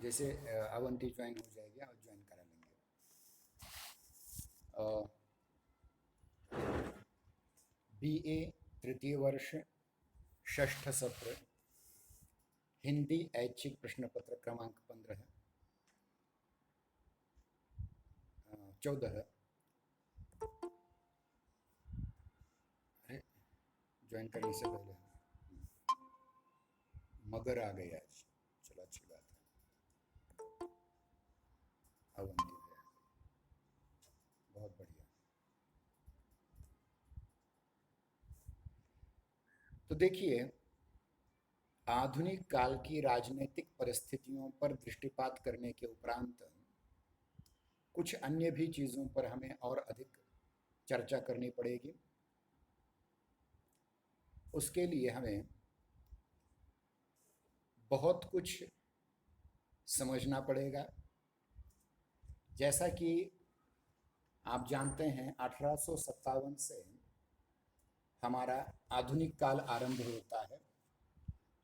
जैसे अवंती ज्वाइन हो जाएगी और ज्वाइन करा लेंगे। BA तृतीय वर्ष षष्ठ सत्र हिंदी ऐच्छिक प्रश्न पत्र क्रमांक 14 ज्वाइन करने से पहले मगर आ गई आज। चलो अच्छी बात है। अवंती है, बहुत बढ़िया। तो देखिए, आधुनिक काल की राजनीतिक परिस्थितियों पर दृष्टिपात करने के उपरांत कुछ अन्य भी चीज़ों पर हमें और अधिक चर्चा करनी पड़ेगी। उसके लिए हमें बहुत कुछ समझना पड़ेगा। जैसा कि आप जानते हैं, 1857 से हमारा आधुनिक काल आरंभ होता है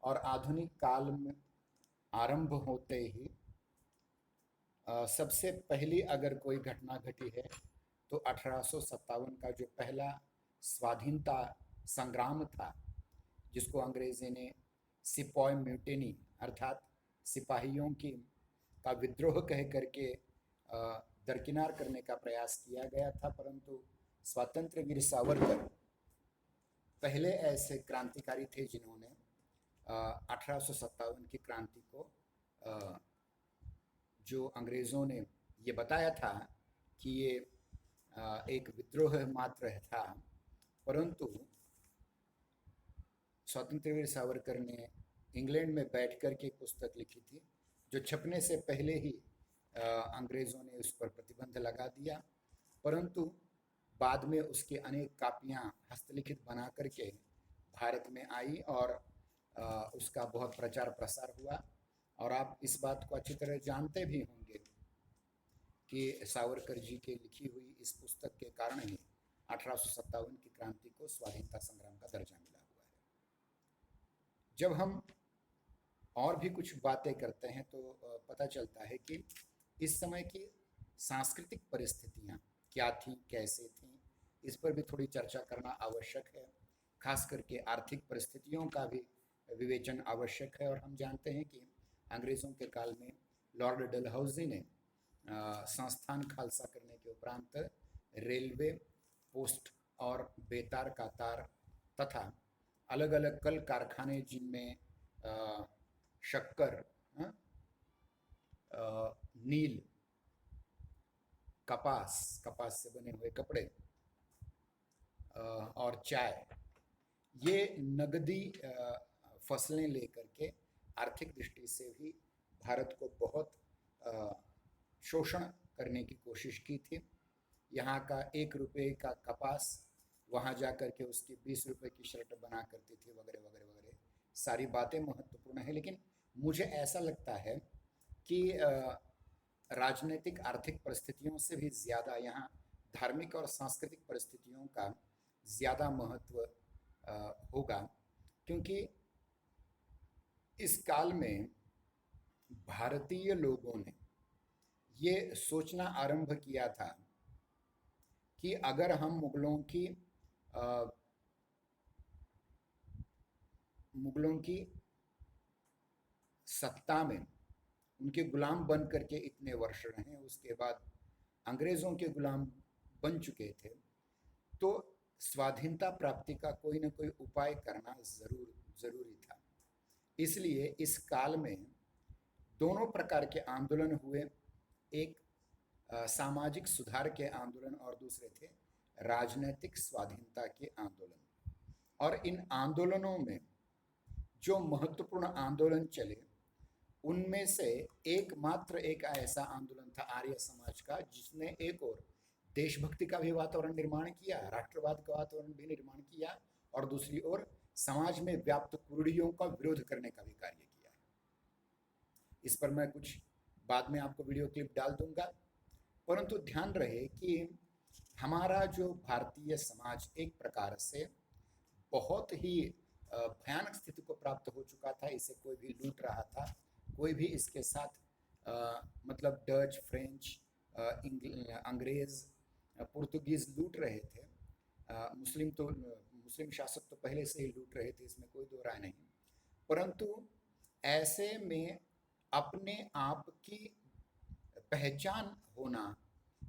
और आधुनिक काल में आरंभ होते ही सबसे पहली अगर कोई घटना घटी है तो 1857 का जो पहला स्वाधीनता संग्राम था, जिसको अंग्रेजी ने सिपॉय म्यूटिनी अर्थात सिपाहियों की का विद्रोह कह करके दरकिनार करने का प्रयास किया गया था। परंतु स्वतंत्र वीर सावरकर पहले ऐसे क्रांतिकारी थे जिन्होंने 1857 की क्रांति को जो अंग्रेज़ों ने ये बताया था कि ये एक विद्रोह मात्र था, परंतु स्वतंत्र वीर सावरकर ने इंग्लैंड में बैठ कर के एक पुस्तक लिखी थी जो छपने से पहले ही अंग्रेज़ों ने उस पर प्रतिबंध लगा दिया, परंतु बाद में उसकी अनेक कापियाँ हस्तलिखित बना करके भारत में आई और उसका बहुत प्रचार प्रसार हुआ। और आप इस बात को अच्छी तरह जानते भी होंगे कि सावरकर जी की लिखी हुई इस पुस्तक के कारण ही 1857 की क्रांति को स्वाधीनता संग्राम का दर्जा मिला हुआ है। जब हम और भी कुछ बातें करते हैं तो पता चलता है कि इस समय की सांस्कृतिक परिस्थितियाँ क्या थी, कैसे थी, इस पर भी थोड़ी चर्चा करना आवश्यक है। खास करके आर्थिक परिस्थितियों का भी विवेचन आवश्यक है। और हम जानते हैं कि अंग्रेज़ों के काल में लॉर्ड डलहौजी ने संस्थान खालसा करने के उपरांत रेलवे, पोस्ट और बेतार का तार तथा अलग अलग कल कारखाने जिनमें शक्कर, नील, कपास से बने हुए कपड़े और चाय, ये नगदी फसलें लेकर के आर्थिक दृष्टि से भी भारत को बहुत शोषण करने की कोशिश की थी। यहाँ का 1 रुपये का कपास वहाँ जा कर के उसकी 20 रुपये की शर्ट बना करती थी, वगैरह वगैरह वगैरह। सारी बातें महत्वपूर्ण हैं, लेकिन मुझे ऐसा लगता है कि राजनीतिक आर्थिक परिस्थितियों से भी ज़्यादा यहाँ धार्मिक और सांस्कृतिक परिस्थितियों का ज़्यादा महत्व होगा, क्योंकि इस काल में भारतीय लोगों ने ये सोचना आरंभ किया था कि अगर हम मुगलों की सत्ता में उनके गुलाम बन करके इतने वर्ष रहे, उसके बाद अंग्रेज़ों के गुलाम बन चुके थे, तो स्वाधीनता प्राप्ति का कोई ना कोई उपाय करना ज़रूरी था। इसलिए इस काल में दोनों प्रकार के आंदोलन हुए। एक सामाजिक सुधार के आंदोलन और दूसरे थे राजनीतिक स्वाधीनता के आंदोलन। और इन आंदोलनों में जो महत्वपूर्ण आंदोलन चले, उनमें से एकमात्र एक ऐसा आंदोलन था आर्य समाज का, जिसने एक और देशभक्ति का भी वातावरण निर्माण किया, राष्ट्रवाद का वातावरण भी निर्माण किया, और दूसरी ओर समाज में व्याप्त कुरीतियों का विरोध करने का भी कार्य किया है। इस पर मैं कुछ बाद में आपको वीडियो क्लिप डाल दूंगा, परंतु ध्यान रहे कि हमारा जो भारतीय समाज एक प्रकार से बहुत ही भयानक स्थिति को प्राप्त हो चुका था। इसे कोई भी लूट रहा था, कोई भी इसके साथ मतलब डच, फ्रेंच, अंग्रेज, पुर्तगीज लूट रहे थे। मुस्लिम शासक तो पहले से ही लूट रहे थे, इसमें कोई दो राय नहीं। परंतु ऐसे में अपने आप की पहचान होना,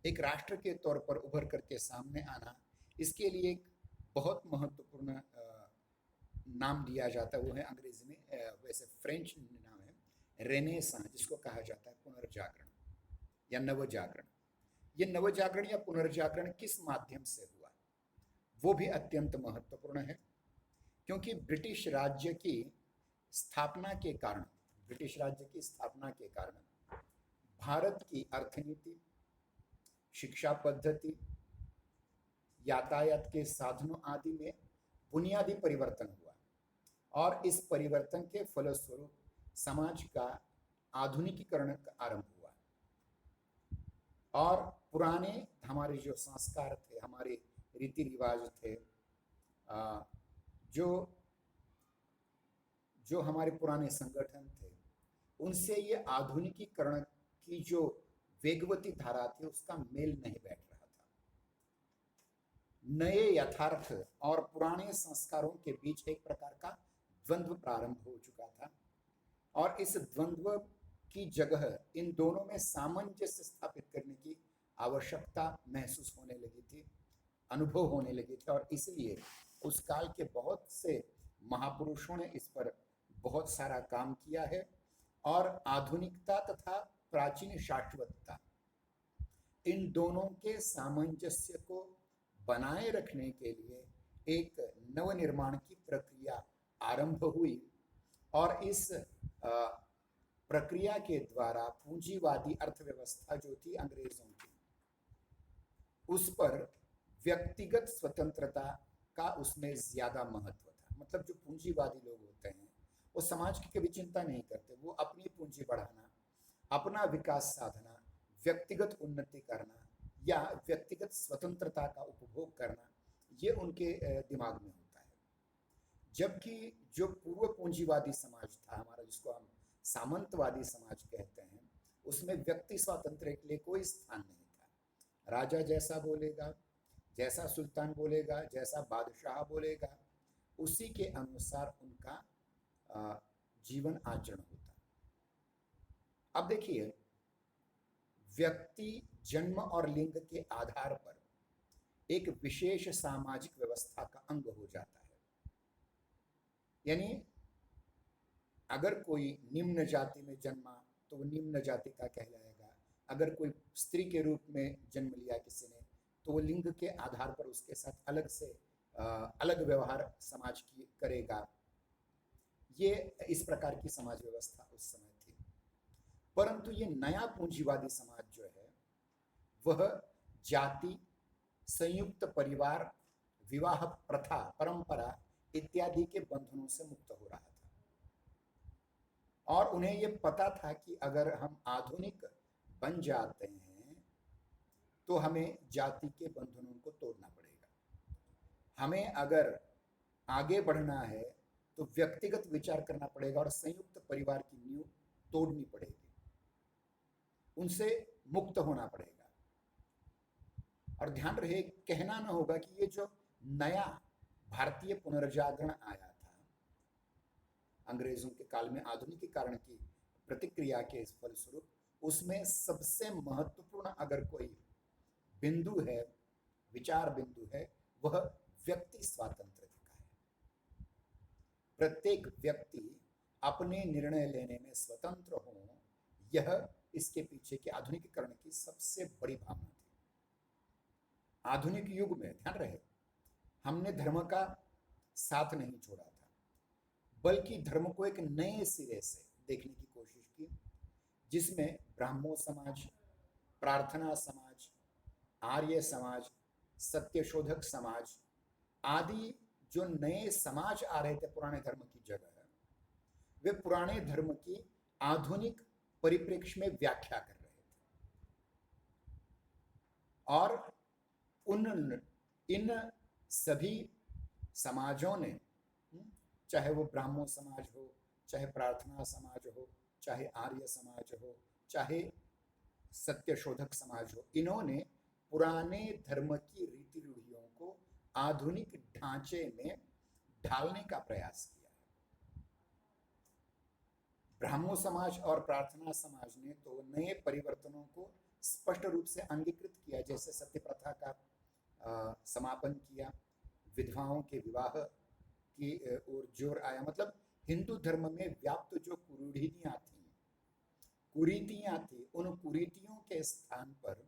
एक राष्ट्र के तौर पर उभर करके सामने आना, इसके लिए एक बहुत महत्वपूर्ण नाम दिया जाता है, वो है अंग्रेजी में, वैसे फ्रेंच नाम है रेनेसां, जिसको कहा जाता है पुनर्जागरण या नवजागरण। ये नवजागरण या पुनर्जागरण किस माध्यम से हुआ, वो भी अत्यंत महत्वपूर्ण है, क्योंकि ब्रिटिश राज्य की स्थापना के कारण, ब्रिटिश राज्य की स्थापना के कारण भारत की अर्थनीति, शिक्षा पद्धति, यातायात के साधनों आदि में बुनियादी परिवर्तन हुआ, और इस परिवर्तन के फलस्वरूप समाज का आधुनिकीकरण आरंभ हुआ, और पुराने हमारे जो संस्कार थे, हमारे रीति रिवाज थे, जो जो हमारे पुराने संगठन थे, उनसे ये आधुनिकीकरण की जो वेगवती धारा थी उसका मेल नहीं बैठ रहा था। नए यथार्थ और पुराने संस्कारों के बीच एक प्रकार का द्वंद्व प्रारंभ हो चुका था, और इस द्वंद्व की जगह इन दोनों में सामंजस्य स्थापित करने की आवश्यकता महसूस होने लगी थी, अनुभव होने लगे थे, और इसलिए उस काल के बहुत से महापुरुषों ने इस पर बहुत सारा काम किया है, और आधुनिकता तथा प्राचीन शाश्वतता, इन दोनों के सामंजस्य को बनाए रखने के लिए एक नवनिर्माण की प्रक्रिया आरंभ हुई, और इस प्रक्रिया के द्वारा पूंजीवादी अर्थव्यवस्था जो थी अंग्रेजों की, उस पर व्यक्तिगत स्वतंत्रता का उसमें ज्यादा महत्व था। मतलब जो पूंजीवादी लोग होते हैं वो समाज की कभी चिंता नहीं करते, वो अपनी पूंजी बढ़ाना, अपना विकास साधना, व्यक्तिगत उन्नति करना या व्यक्तिगत स्वतंत्रता का उपभोग करना, ये उनके दिमाग में होता है। जबकि जो पूर्व पूंजीवादी समाज था हमारा, जिसको हम सामंतवादी समाज कहते हैं, उसमें व्यक्ति स्वातंत्र्य के लिए कोई स्थान नहीं था। राजा जैसा बोलेगा, जैसा सुल्तान बोलेगा, जैसा बादशाह बोलेगा, उसी के अनुसार उनका जीवन आचरण होता। अब देखिए, व्यक्ति जन्म और लिंग के आधार पर एक विशेष सामाजिक व्यवस्था का अंग हो जाता है। यानी अगर कोई निम्न जाति में जन्मा तो वो निम्न जाति का कहलाएगा, अगर कोई स्त्री के रूप में जन्म लिया किसी ने तो वो लिंग के आधार पर उसके साथ अलग से अलग व्यवहार समाज की करेगा। ये इस प्रकार की समाज व्यवस्था उस समय थी। परंतु ये नया पूंजीवादी समाज जो है वह जाति, संयुक्त परिवार, विवाह प्रथा, परंपरा इत्यादि के बंधनों से मुक्त हो रहा था, और उन्हें ये पता था कि अगर हम आधुनिक बन जाते हैं तो हमें जाति के बंधनों को तोड़ना पड़ेगा। हमें अगर आगे बढ़ना है तो व्यक्तिगत विचार करना पड़ेगा और संयुक्त परिवार की नींव तोड़नी पड़ेगी, उनसे मुक्त होना पड़ेगा। और ध्यान रहे, कहना ना होगा कि ये जो नया भारतीय पुनर्जागरण आया था अंग्रेजों के काल में आधुनिकीकरण की प्रतिक्रिया के फलस्वरूप, उसमें सबसे महत्वपूर्ण अगर कोई बिंदु है, विचार बिंदु है, वह व्यक्ति स्वातंत्र्य का है। प्रत्येक व्यक्ति अपने निर्णय लेने में स्वतंत्र हो, यह इसके पीछे के आधुनिकीकरण की सबसे बड़ी भावना थी। आधुनिक युग में ध्यान रहे, हमने धर्म का साथ नहीं छोड़ा था, बल्कि धर्म को एक नए सिरे से देखने की कोशिश की, जिसमें ब्राह्मो समाज, प्रार्थना समाज, आर्य समाज, सत्यशोधक समाज आदि जो नए समाज आ रहे थे पुराने धर्म की जगह, वे पुराने धर्म की आधुनिक परिप्रेक्ष्य में व्याख्या कर रहे थे, और इन सभी समाजों ने, चाहे वो ब्राह्मो समाज हो, चाहे प्रार्थना समाज हो, चाहे आर्य समाज हो, चाहे सत्यशोधक समाज हो, इन्होंने पुराने धर्म की रीति रूढ़ियों को आधुनिक ढांचे में ढालने का प्रयास किया। ब्राह्मो समाज और प्रार्थना समाज ने तो नए परिवर्तनों को स्पष्ट रूप से अंगीकृत किया, जैसे सत्य प्रथा का समापन किया, विधवाओं के विवाह की ओर जोर आया। मतलब हिंदू धर्म में व्याप्त जो कुरीतियां थी, उन कुरीतियों के स्थान पर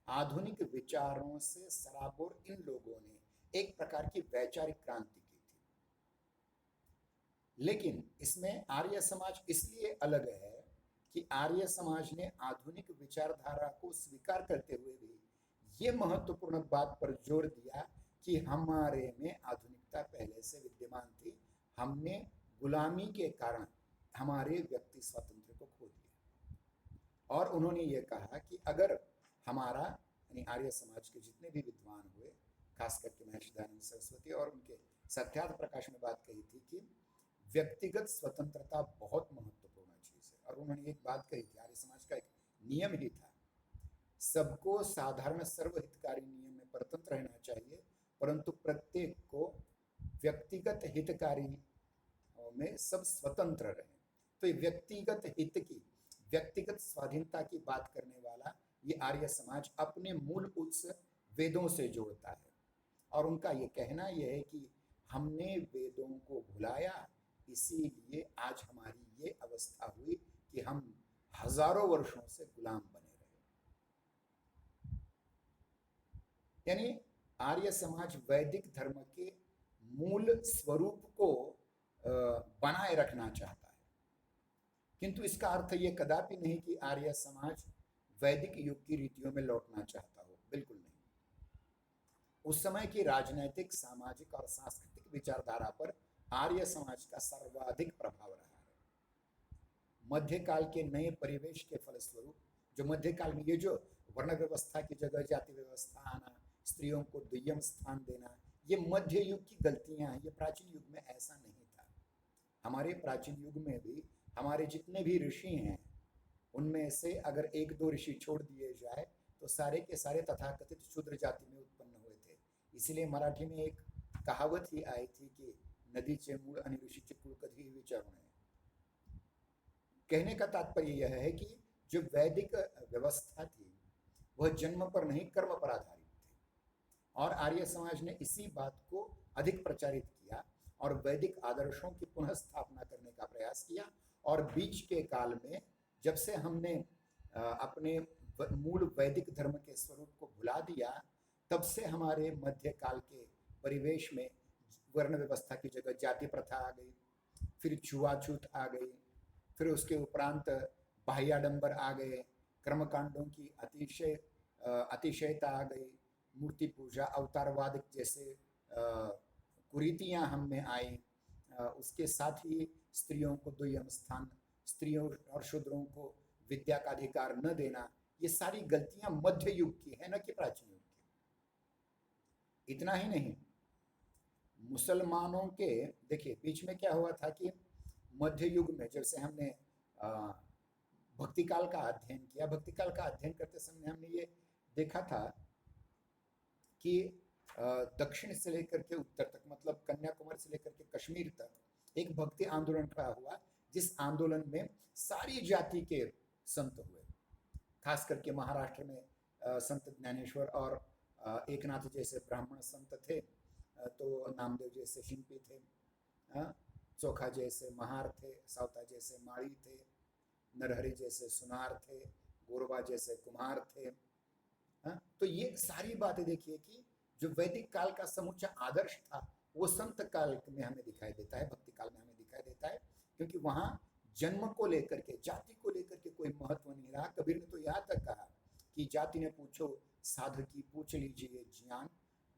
आधुनिक विचारों से सराबोर इन लोगों ने एक प्रकार की वैचारिक क्रांति की थी। लेकिन इसमें आर्य समाज इसलिए अलग है कि आर्य समाज ने आधुनिक विचारधारा को स्वीकार करते हुए भी ये महत्वपूर्ण बात पर जोर दिया कि हमारे में आधुनिकता पहले से विद्यमान थी, हमने गुलामी के कारण हमारे व्यक्ति स्वातंत्र्य को खो दिया। और उन्होंने ये कहा कि अगर हमारा यानी आर्य समाज के जितने भी विद्वान हुए, खास करके महर्षि दयानंद सरस्वती और उनके सत्यार्थ प्रकाश में बात कही थी कि व्यक्तिगत स्वतंत्रता बहुत महत्वपूर्ण चीज है। और उन्होंने एक बात कही थी, आर्य समाज का एक नियम ही था, सबको साधारण सर्वहितकारी नियम में परतंत्र रहना चाहिए, परंतु प्रत्येक को व्यक्तिगत हितकारी में सब स्वतंत्र रहे। तो ये व्यक्तिगत हित की, व्यक्तिगत स्वाधीनता की बात करने वाला ये आर्य समाज अपने मूल उत्स वेदों से जोड़ता है। और उनका ये कहना यह है कि हमने वेदों को भुलाया, इसीलिए आज हमारी ये अवस्था हुई कि हम हजारों वर्षों से गुलाम बने रहे। यानी आर्य समाज वैदिक धर्म के मूल स्वरूप को बनाए रखना चाहता है, किंतु इसका अर्थ ये कदापि नहीं कि आर्य समाज वैदिक युग की रीतियों में लौटना चाहता हो, बिल्कुल नहीं। उस समय की राजनैतिक, सामाजिक और सांस्कृतिक विचारधारा पर आर्य समाज का सर्वाधिक प्रभाव रहा है। मध्यकाल के नए परिवेश के फलस्वरूप, जो मध्यकाल में ये जो वर्ण व्यवस्था की जगह जाति व्यवस्था आना, स्त्रियों को दुय्यम स्थान देना, ये मध्य युग की गलतियां हैं। ये प्राचीन युग में ऐसा नहीं था। हमारे प्राचीन युग में भी हमारे जितने भी ऋषि हैं, उनमें से अगर एक दो ऋषि छोड़ दिए जाए तो सारे के सारे तथाकथित शूद्र जाति में उत्पन्न हुए थे। इसीलिए मराठी में एक कहावत ही आई थी कि नदीचे मूळ आणि ऋषीचे कुळ कधीही विचारू नये। कहने का तात्पर्य यह है कि जो वैदिक व्यवस्था थी वह जन्म पर नहीं, कर्म पर आधारित थी। और आर्य समाज ने इसी बात को अधिक प्रचारित किया और वैदिक आदर्शों की पुनः स्थापना करने का प्रयास किया। और बीच के काल में जब से हमने अपने मूल वैदिक धर्म के स्वरूप को भुला दिया, तब से हमारे मध्यकाल के परिवेश में वर्ण व्यवस्था की जगह जाति प्रथा आ गई, फिर छुआछूत आ गई, फिर उसके उपरांत बाह्याडंबर आ गए, कर्मकांडों की अतिशयता आ गई, मूर्ति पूजा, अवतारवाद जैसे कुरीतियां हम में आई। उसके साथ ही स्त्रियों को दुय्यम स्थान, स्त्रियों और शूद्रों को विद्या का अधिकार न देना, ये सारी गलतियां मध्य युग की है, न कि प्राचीन युग की। इतना ही नहीं, मुसलमानों के, देखिए बीच में क्या हुआ था कि मध्य युग में जब से हमने भक्ति काल का अध्ययन किया, भक्ति काल का अध्ययन करते समय हमने ये देखा था कि दक्षिण से लेकर के उत्तर तक, मतलब कन्याकुमारी से लेकर के कश्मीर तक एक भक्ति आंदोलन खड़ा हुआ, जिस आंदोलन में सारी जाति के संत हुए। खास करके महाराष्ट्र में संत ज्ञानेश्वर और एकनाथ जैसे ब्राह्मण संत थे, तो नामदेव जैसे शिंपी थे, चोखा जैसे महार थे, सावता जैसे माड़ी थे, नरहरि जैसे सुनार थे, गोरबा जैसे कुम्हार थे। तो ये सारी बातें देखिए कि जो वैदिक काल का समूचा आदर्श था वो संत काल में हमें दिखाई देता है, भक्ति काल में हमें दिखाई देता है, क्योंकि वहां जन्म को लेकर के, जाति को लेकर के कोई महत्व नहीं रहा। कबीर ने तो यहाँ तक कहा कि जाति ने पूछो साधु की पूछ लीजिए ज्ञान,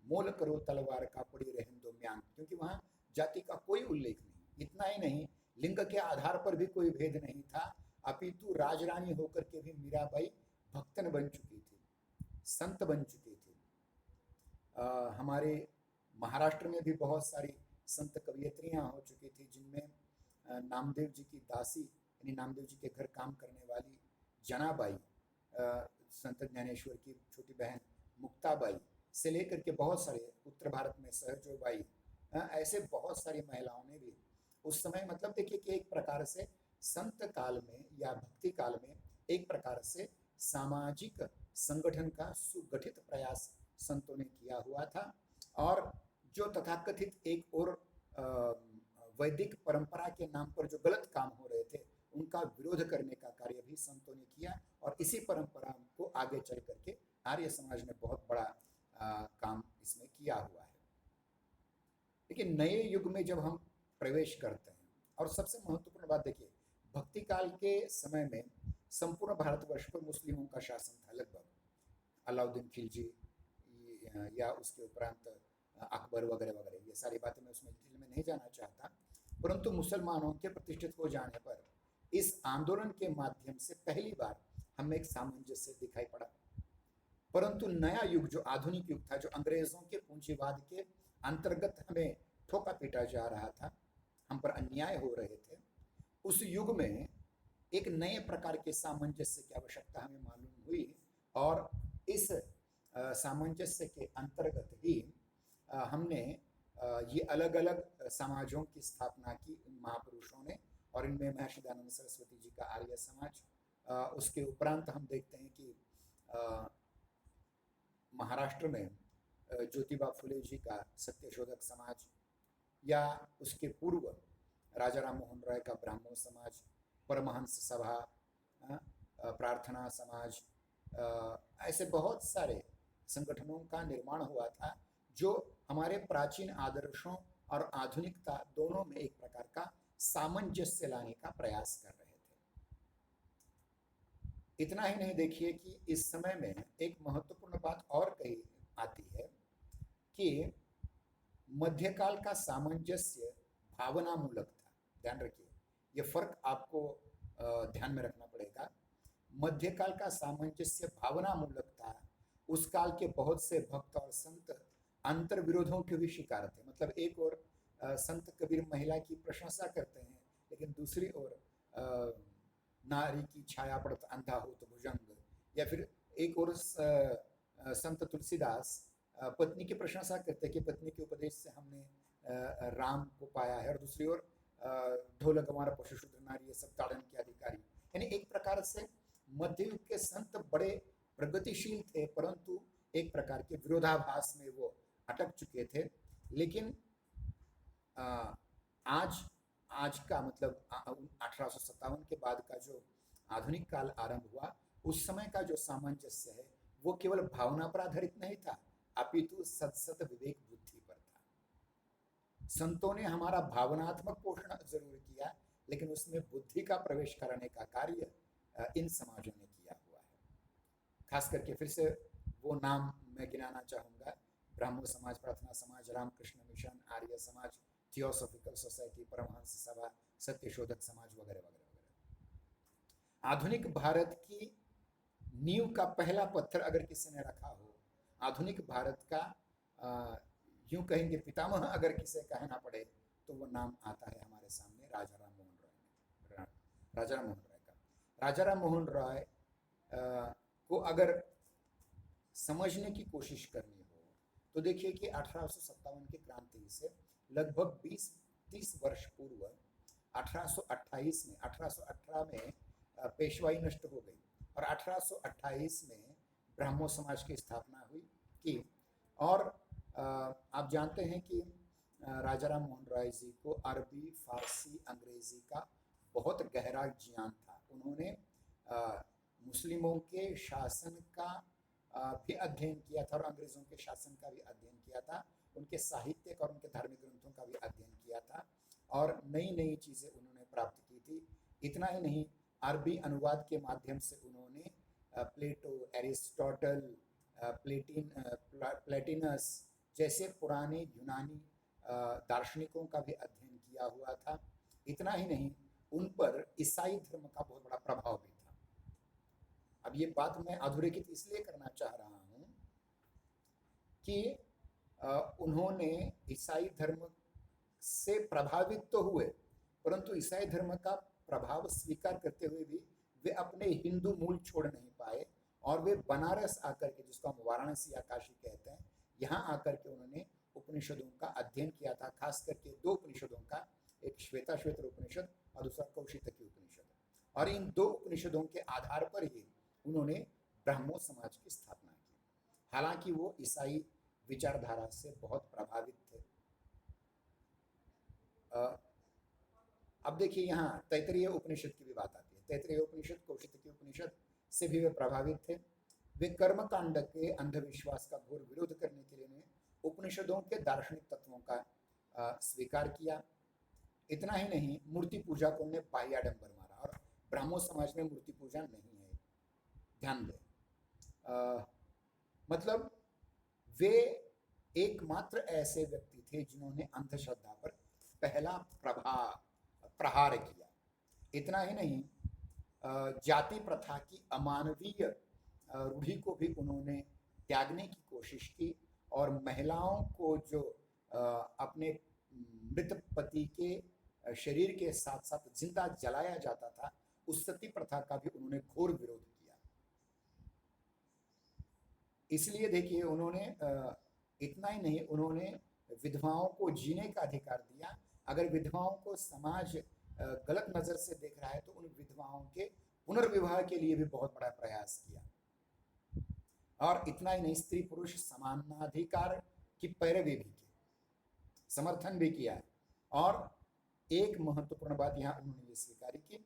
मोल करो तलवार का पड़ी रहन दो म्यान, क्योंकि वहां जाति का कोई उल्लेख नहीं। इतना ही नहीं, लिंग के आधार पर भी कोई भेद नहीं था, अपितु राजरानी होकर के भी मीराबाई भक्तन बन चुकी थी, संत बन चुकी थी। हमारे महाराष्ट्र में भी बहुत सारी संत कवयित्रियां हो चुकी थी, जिनमें नामदेव जी की दासी, यानी नामदेव जी के घर काम करने वाली जनाबाई, संत ज्ञानेश्वर की छोटी बहन मुक्ताबाई से लेकर के बहुत सारे, उत्तर भारत में सहजोबाई, ऐसे बहुत सारी महिलाओं ने भी उस समय, मतलब देखिए कि एक प्रकार से संत काल में या भक्ति काल में एक प्रकार से सामाजिक संगठन का सुगठित प्रयास संतों ने किया हुआ था। और जो तथाकथित एक और वैदिक परंपरा के नाम पर जो गलत काम हो रहे थे उनका विरोध करने का कार्य भी संतों ने किया, और इसी परंपरा को आगे चल करके आर्य समाज ने बहुत बड़ा काम इसमें किया हुआ है। लेकिन नए युग में जब हम प्रवेश करते हैं, और सबसे महत्वपूर्ण बात देखिए, भक्ति काल के समय में संपूर्ण भारतवर्ष पर मुस्लिमों का शासन था लगभग, अलाउद्दीन खिलजी या उसके उपरांत अकबर वगैरह वगैरह, ये सारी बातें मैं उसमें डिटेल में नहीं जाना चाहता, परंतु मुसलमानों के प्रतिष्ठित हो जाने पर इस आंदोलन के माध्यम से पहली बार हमें एक सामंजस्य दिखाई पड़ा। परंतु नया युग जो आधुनिक युग था, जो अंग्रेजों के पूंजीवाद के अंतर्गत हमें ठोका पीटा जा रहा था, हम पर अन्याय हो रहे थे, उस युग में एक नए प्रकार के सामंजस्य की आवश्यकता हमें मालूम हुई। और इस सामंजस्य के अंतर्गत ही हमने ये अलग अलग समाजों की स्थापना की इन महापुरुषों ने, और इनमें महर्षि दयानंद सरस्वती जी का आर्य समाज, उसके उपरांत हम देखते हैं कि महाराष्ट्र में ज्योतिबा फुले जी का सत्यशोधक समाज, या उसके पूर्व राजा राम मोहन राय का ब्राह्मण समाज, परमहंस सभा, प्रार्थना समाज, ऐसे बहुत सारे संगठनों का निर्माण हुआ था जो हमारे प्राचीन आदर्शों और आधुनिकता दोनों में एक प्रकार का सामंजस्य लाने का प्रयास कर रहे थे। इतना ही नहीं, देखिए कि इस समय में एक महत्वपूर्ण बात और कही आती है कि मध्यकाल का सामंजस्य भावनामूलक था। ध्यान रखिए, ये फर्क आपको ध्यान में रखना पड़ेगा। मध्यकाल का सामंजस्य भावनामूलक था। उस काल के बहुत से भक्त और संत अंतर विरोधों के भी शिकार थे। मतलब एक और संत कबीर महिला की प्रशंसा करते हैं, लेकिन दूसरी ओर नारी की छाया पड़त अंधा हो तो भुजंग, या फिर एक और संत तुलसीदास पत्नी की प्रशंसा करते हैं कि पत्नी के उपदेश से हमने राम को पाया है, और दूसरी ओर ढोलक हमारा पशुशूद्र नारी, ये सब ताड़न के अधिकारी। यानी एक प्रकार से मध्ययुग के संत बड़े प्रगतिशील थे, परंतु एक प्रकार के विरोधाभास में वो अटक चुके थे। लेकिन आज का मतलब 1857 के बाद का जो आधुनिक काल आरंभ हुआ, उस समय का जो सामंजस्य है वो केवल भावना पर आधारित नहीं था, अपितु सत विवेक बुद्धि पर था। संतों ने हमारा भावनात्मक पोषण जरूर किया, लेकिन उसमें बुद्धि का प्रवेश कराने का कार्य इन समाजों ने किया हुआ है। खास करके फिर से वो नाम मैं गिनाना चाहूँगा, ब्राह्मण समाज, प्रार्थना समाज, Ramakrishna mission, Arya Samaj, theosophical society, Paramhans सभा, सत्यशोधक समाज वगैरह वगैरह वगैरह। आधुनिक भारत की नींव का पहला पत्थर अगर किसी ने रखा हो, आधुनिक भारत का यूं कहेंगे पितामह अगर किसे कहना पड़े, तो वो नाम आता है हमारे सामने राजा राम मोहन राय, राजा राम मोहन राय का। राजा राम मोहन राय को अगर समझने की कोशिश करनी हो तो देखिए कि 1857 की क्रांति से लगभग 20-30 वर्ष पूर्व 1818 में पेशवाई नष्ट हो गई, और 1828 में ब्राह्मण समाज की स्थापना हुई की। और आप जानते हैं कि राजा राम मोहन राय जी को अरबी, फारसी, अंग्रेजी का बहुत गहरा ज्ञान था। उन्होंने मुस्लिमों के शासन का भी अध्ययन किया था, और अंग्रेजों के शासन का भी अध्ययन किया था, उनके साहित्यिक और उनके धार्मिक ग्रंथों का भी अध्ययन किया था, और नई नई चीज़ें उन्होंने प्राप्त की थी। इतना ही नहीं, अरबी अनुवाद के माध्यम से उन्होंने प्लेटो, एरिस्टोटल, प्लेटिनस जैसे पुराने यूनानी दार्शनिकों का भी अध्ययन किया हुआ था। इतना ही नहीं, उन पर ईसाई धर्म का बहुत बड़ा प्रभाव भी था। अब ये बात मैं अधोरेखित इसलिए करना चाह रहा हूँ कि उन्होंने ईसाई धर्म से प्रभावित तो हुए, परंतु ईसाई धर्म का प्रभाव स्वीकार करते हुए भी वे अपने हिंदू मूल छोड़ नहीं पाए और वे बनारस आकर के, जिसको हम वाराणसी या काशी कहते हैं, यहाँ आकर के उन्होंने उपनिषदों का अध्ययन किया था, खास करके दो उपनिषदों का, एक श्वेताश्वेतर उपनिषद और दूसरा कौशितकी उपनिषद। और इन दो उपनिषदों के आधार पर ही उन्होंने ब्राह्मो समाज की स्थापना की। हालांकि वो ईसाई विचारधारा से बहुत प्रभावित थे। अब देखिए यहाँ तैत्तिरीय उपनिषद की भी बात आती है। तैत्तिरीय उपनिषद, कौशितकी उपनिषद से भी वे प्रभावित थे। वे कर्मकांड के अंधविश्वास का घोर विरोध करने के लिए उपनिषदों के दार्शनिक तत्वों का स्वीकार किया। इतना ही नहीं, मूर्ति पूजा को उन्हें बाह्याडंबर मारा, और ब्राह्मो समाज में मूर्ति पूजा नहीं है, ध्यान दें। मतलब वे एकमात्र ऐसे व्यक्ति थे जिन्होंने अंधश्रद्धा पर पहला प्रहार किया। इतना ही नहीं, जाति प्रथा की अमानवीय रूढ़ी को भी उन्होंने त्यागने की कोशिश की, और महिलाओं को जो अपने मृत पति के शरीर के साथ साथ जिंदा जलाया जाता था, उस सती प्रथा का भी उन्होंने घोर विरोध किया। इसलिए देखिए, उन्होंने इतना ही नहीं, उन्होंने विधवाओं को जीने का अधिकार दिया। अगर विधवाओं को समाज गलत नजर से देख रहा है तो उन विधवाओं के पुनर्विवाह के लिए भी बहुत बड़ा प्रयास किया। और इतना ही नहीं, स्त्री पुरुष समानाधिकार की पैरवी भी की, समर्थन भी किया। और एक महत्वपूर्ण बात यहाँ उन्होंने ये स्वीकारी कि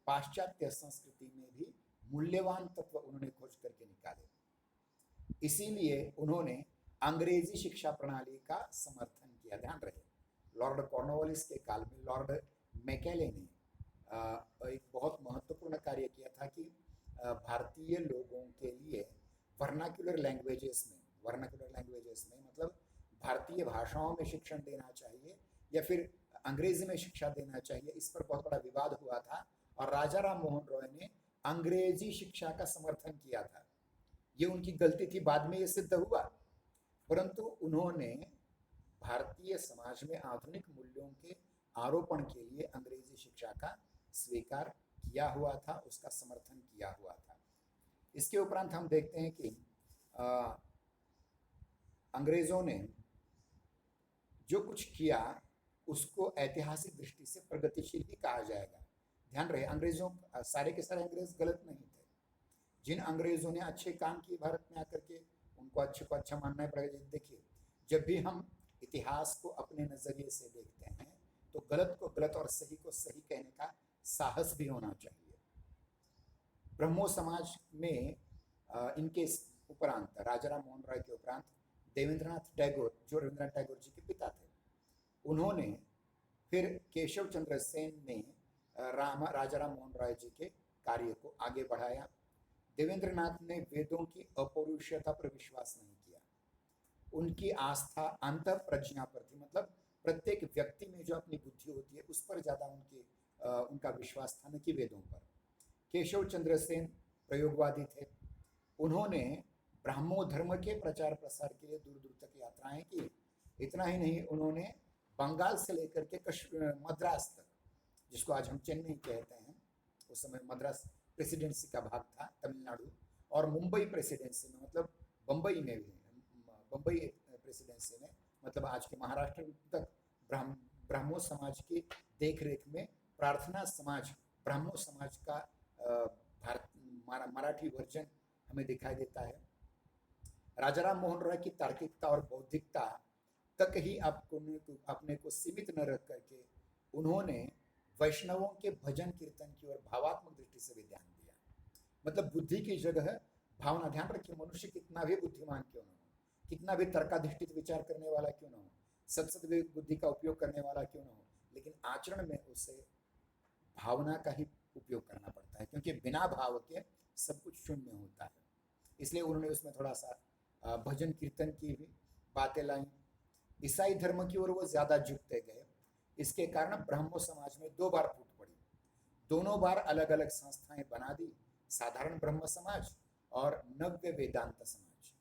पाश्चात्य संस्कृति में भी मूल्यवान तत्व उन्होंने खोज करके निकाले। इसीलिए उन्होंने अंग्रेजी शिक्षा प्रणाली का समर्थन किया। ध्यान रहे, लॉर्ड कॉर्नवालिस के काल में लॉर्ड मैकेले ने एक बहुत महत्वपूर्ण कार्य किया था कि भारतीय लोगों के लिए वर्नाक्युलर लैंग्वेजेस में मतलब भारतीय भाषाओं में शिक्षण देना चाहिए या फिर अंग्रेजी में शिक्षा देना चाहिए, इस पर बहुत बड़ा विवाद हुआ था। और राजा राम मोहन रॉय ने अंग्रेजी शिक्षा का समर्थन किया था। ये उनकी गलती थी, बाद में ये सिद्ध हुआ, परंतु उन्होंने भारतीय समाज में आधुनिक मूल्यों के आरोपण के लिए अंग्रेजी शिक्षा का स्वीकार किया हुआ था, उसका समर्थन किया हुआ था। इसके उपरांत हम देखते हैं कि अंग्रेजों ने जो कुछ किया उसको ऐतिहासिक दृष्टि से प्रगतिशील ही कहा जाएगा। ध्यान रहे, अंग्रेजों सारे के सारे अंग्रेज गलत नहीं थे। जिन अंग्रेजों ने अच्छे काम किए भारत में आकर के, उनको अच्छे को अच्छा मानना पड़ेगा। देखिए, जब भी हम इतिहास को अपने नजरिए से देखते हैं तो गलत को गलत और सही को सही कहने का साहस भी होना चाहिए। ब्रह्मो समाज में इनके उपरांत, राजाराम मोहन राय के उपरांत, देवेंद्रनाथ टैगोर, जो रविंद्रनाथ टैगोर जी के पिता थे, उन्होंने फिर केशव चंद्र सेन ने राजाराम मोहन राय जी के कार्य को आगे बढ़ाया। देवेंद्रनाथ ने वेदों की अपौरुषेयता पर विश्वास नहीं किया। उनकी आस्था अंत प्रज्ञा पर थी, मतलब प्रत्येक व्यक्ति में जो अपनी बुद्धि होती है उस पर ज्यादा उनका विश्वास था, न कि वेदों पर। केशव चंद्र सेन प्रयोगवादी थे। उन्होंने ब्राह्मो धर्म के प्रचार प्रसार के लिए दूर दूर तक यात्राएं की। इतना ही नहीं, उन्होंने बंगाल से लेकर के मद्रास तक, जिसको आज हम चेन्नई कहते हैं, उस समय मद्रास प्रेसिडेंसी का भाग था, तमिलनाडु, और मुंबई प्रेसिडेंसी में, मतलब बम्बई में भी, बम्बई प्रेसिडेंसी में, मतलब आज के महाराष्ट्र तक ब्राह्मो समाज की देखरेख में प्रार्थना समाज, ब्राह्मो समाज का मराठी वर्जन हमें दिखाई देता है। राजाराम मोहन राय की तार्किकता और बौद्धिकता तक ही अपने को सीमित न रख करके उन्होंने वैष्णवों के भजन कीर्तन की ओर भावात्मक दृष्टि से भी ध्यान दिया। मतलब बुद्धि की जगह भावना। ध्यान रखिए, मनुष्य कितना भी बुद्धिमान क्यों न हो, कितना भी तर्काधिष्ठित विचार करने वाला क्यों न हो, सत बुद्धि का उपयोग करने वाला क्यों न हो, लेकिन आचरण में उसे भावना का ही उपयोग करना पड़ता है, क्योंकि बिना भाव के सब कुछ शून्य होता है। इसलिए उन्होंने उसमें थोड़ा सा भजन कीर्तन की भी बातें लाई। ईसाई धर्म की ओर वो ज्यादा झुकते गए। इसके कारण ब्राह्मो समाज में दो बार फूट पड़ी। दोनों बार अलग अलग संस्थाएं बना दी, साधारण ब्रह्म समाज और नव्य वेदांत समाज।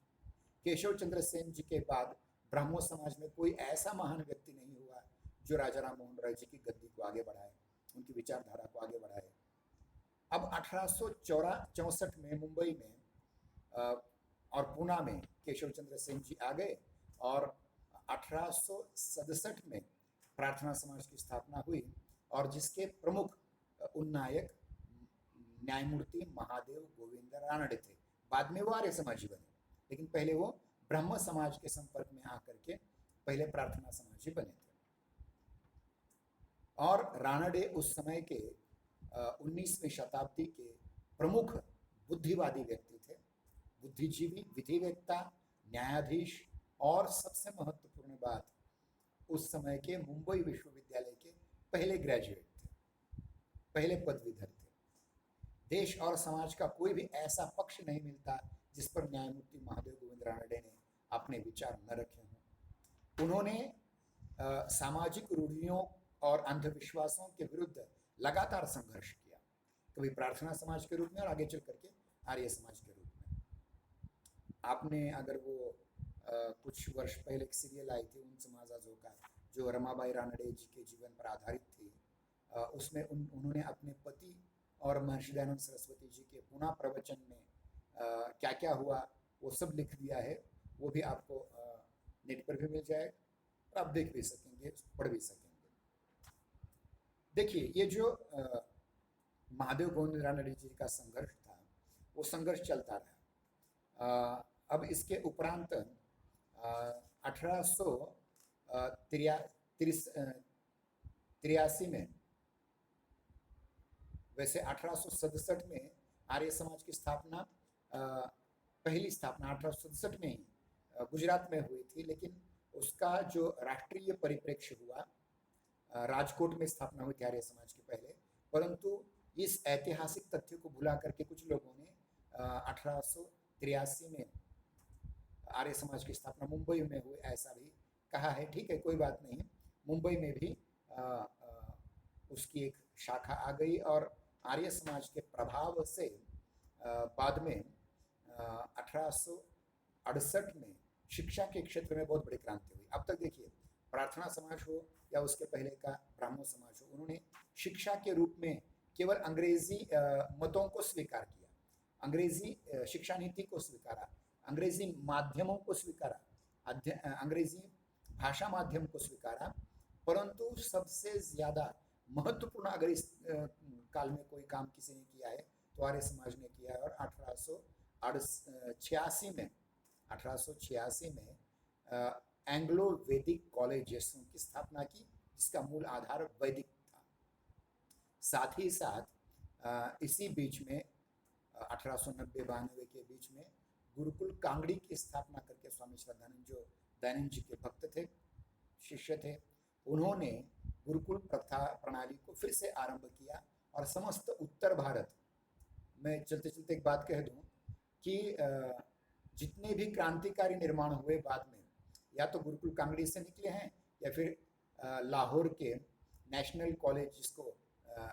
केशव चंद्र सेन जी के बाद ब्राह्मो समाज में कोई ऐसा महान व्यक्ति नहीं हुआ जो राजाराम मोहन राय जी की गद्दी को आगे बढ़ाए, उनकी विचारधारा को आगे बढ़ाए। अब 1864 में मुंबई में और पूना में केशव चंद्र सेन जी आ गए और 1867 में प्रार्थना समाज की स्थापना हुई और जिसके प्रमुख उन्नायक न्यायमूर्ति महादेव गोविंद रानडे थे। बाद में वो आर्य समाजी बने, लेकिन पहले वो ब्रह्म समाज के संपर्क में आकर के पहले प्रार्थना समाजी बने थे। और रानडे उस समय के 19वीं शताब्दी के प्रमुख बुद्धिवादी व्यक्ति थे, बुद्धिजीवी, विधिवेत्ता, न्यायाधीश और सबसे महत्वपूर्ण बात, उस समय के मुंबई विश्वविद्यालय के पहले ग्रेजुएट थे, पहले पदवीधर थे। देश और समाज का कोई भी ऐसा पक्ष नहीं मिलता जिस पर न्यायमूर्ति महादेव गोविंद रानडे ने अपने विचार न रखे हों। उन्होंने सामाजिक रूढ़ियों और अंधविश्वासों के विरुद्ध लगातार संघर्ष किया, कभी प्रार्थना समाज के रूप में और आगे चल करके आर्य समाज के रूप में। आपने अगर वो कुछ वर्ष पहले एक सीरियल आई थी उन समाजा का, जो रमाबाई रानडे जी के जीवन पर आधारित थी, उसमें उन्होंने अपने पति और महर्षि दयानंद सरस्वती जी के पुनः प्रवचन में क्या क्या हुआ वो सब लिख दिया है। वो भी आपको नेट पर भी मिल जाएगा और आप देख भी सकेंगे, पढ़ भी सकेंगे। देखिए, ये जो महादेव गोविंद रानडे जी का संघर्ष था, वो संघर्ष चलता रहा। अब इसके उपरांत 1883 में, वैसे 1867 में आर्य समाज की स्थापना, पहली स्थापना 1867 में ही गुजरात में हुई थी, लेकिन उसका जो राष्ट्रीय परिप्रेक्ष्य हुआ, राजकोट में स्थापना हुई थी आर्य समाज की पहले, परंतु इस ऐतिहासिक तथ्य को भुला करके कुछ लोगों ने 1883 में आर्य समाज की स्थापना मुंबई में हुई ऐसा भी कहा है। ठीक है, कोई बात नहीं, मुंबई में भी उसकी एक शाखा आ गई और आर्य समाज के प्रभाव से बाद में 1868 में शिक्षा के क्षेत्र में बहुत बड़ी क्रांति हुई। अब तक देखिए, प्रार्थना समाज हो या उसके पहले का ब्राह्मण समाज हो, उन्होंने शिक्षा के रूप में केवल अंग्रेजी मतों को स्वीकार किया, अंग्रेजी शिक्षा नीति को स्वीकारा, अंग्रेजी माध्यमों को स्वीकारा, अंग्रेजी भाषा माध्यम को स्वीकारा, परंतु सबसे ज्यादा महत्वपूर्ण अगर इस काल में कोई काम किसी ने किया है तो आर्य समाज ने किया है। और 1886 में एंग्लो वैदिक कॉलेजेस की स्थापना की, जिसका मूल आधार वैदिक था। साथ ही साथ इसी बीच में 1890-92 के बीच में गुरुकुल कांगड़ी की स्थापना करके स्वामी श्रद्धानंद, जो दयानंद जी के भक्त थे, शिष्य थे, उन्होंने गुरुकुल प्रथा प्रणाली को फिर से आरंभ किया। और समस्त उत्तर भारत में, चलते चलते एक बात कह दूं कि जितने भी क्रांतिकारी निर्माण हुए बाद में, या तो गुरुकुल कांगड़ी से निकले हैं या फिर लाहौर के नेशनल कॉलेज, जिसको